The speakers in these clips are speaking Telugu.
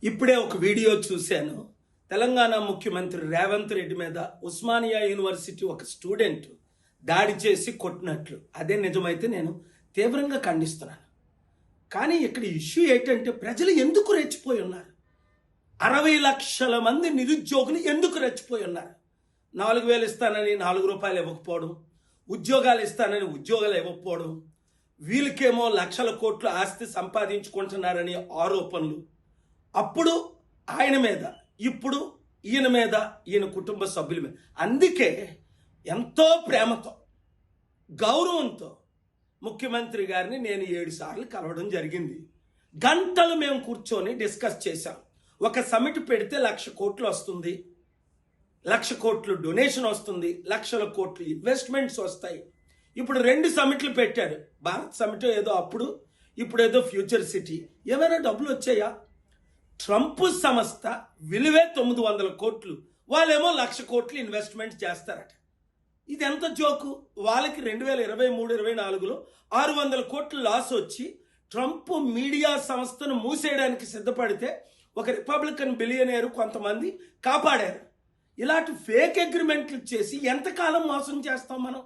ఇప్పుడే ఒక వీడియో చూశాను. తెలంగాణ ముఖ్యమంత్రి రేవంత్ రెడ్డి మీద ఉస్మానియా యూనివర్సిటీ ఒక స్టూడెంట్ దాడి చేసి కొట్టినట్లు. అదే నిజమైతే నేను తీవ్రంగా ఖండిస్తున్నాను. కానీ ఇక్కడ ఇష్యూ ఏంటంటే ప్రజలు ఎందుకు రెచ్చిపోయి ఉన్నారు? 60 లక్షల మంది నిరుద్యోగులు ఎందుకు రెచ్చిపోయి ఉన్నారు? 4,000 ఇస్తానని 4 రూపాయలు ఇవ్వకపోవడం, ఉద్యోగాలు ఇస్తానని ఉద్యోగాలు ఇవ్వకపోవడం, వీళ్ళకేమో లక్షల కోట్ల ఆస్తి సంపాదించుకుంటున్నారని ఆరోపణలు. అప్పుడు ఆయన మీద, ఇప్పుడు ఈయన మీద, ఈయన కుటుంబ సభ్యుల మీద. అందుకే ఎంతో ప్రేమతో, గౌరవంతో ముఖ్యమంత్రి గారిని నేను 7 సార్లు కలవడం జరిగింది. గంటలు మేము కూర్చొని డిస్కస్ చేశాం. ఒక సమిట్ పెడితే 1,00,000 కోట్లు వస్తుంది, 1,00,000 కోట్లు డొనేషన్ వస్తుంది, లక్షల కోట్లు ఇన్వెస్ట్మెంట్స్ వస్తాయి. ఇప్పుడు 2 సమిట్లు పెట్టారు. భారత్ సమిట్ ఏదో అప్పుడు, ఇప్పుడు ఏదో ఫ్యూచర్ సిటీ. ఏమైనా డబ్బులు వచ్చాయా? ట్రంప్ సంస్థ విలువే 900 కోట్లు, వాళ్ళేమో 1,00,000 కోట్లు ఇన్వెస్ట్మెంట్ చేస్తారట. ఇది ఎంత జోకు? వాళ్ళకి 2023-24లో 600 కోట్లు లాస్ వచ్చి ట్రంప్ మీడియా సంస్థను మూసేయడానికి సిద్ధపడితే ఒక రిపబ్లికన్ బిలియనేరు కొంతమంది కాపాడారు. ఇలాంటి ఫేక్ అగ్రిమెంట్లు చేసి ఎంతకాలం మోసం చేస్తాం మనం?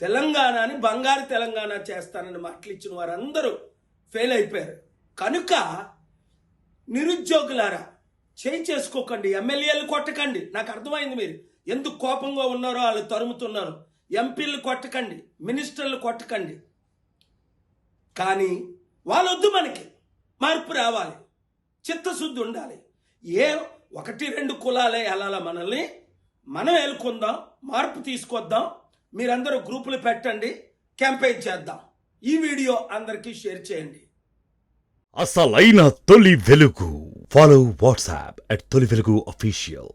తెలంగాణని బంగారు తెలంగాణ చేస్తానని మాటలు ఇచ్చిన వారందరూ ఫెయిల్ అయిపోయారు. కనుక నిరుద్యోగులారా, చేయి చేసుకోకండి, ఎమ్మెల్యేలు కొట్టకండి. నాకు అర్థమైంది మీరు ఎందుకు కోపంగా ఉన్నారో, వాళ్ళు తరుముతున్నారు. ఎంపీలు కొట్టకండి, మినిస్టర్లు కొట్టకండి. కానీ వాళ్ళొద్దు, మనకి మార్పు రావాలి, చిత్తశుద్ధి ఉండాలి. 1-2 కులాలే వెళ్ళాల మనల్ని, మనం ఏలుకుందాం, మార్పు తీసుకొద్దాం. మీరందరూ గ్రూపులు పెట్టండి, క్యాంపెయిన్ చేద్దాం. ఈ వీడియో అందరికీ షేర్ చేయండి. అసలైన తొలి వెలుగు. ఫాలో వాట్సాప్ @తొలి వెలుగు official.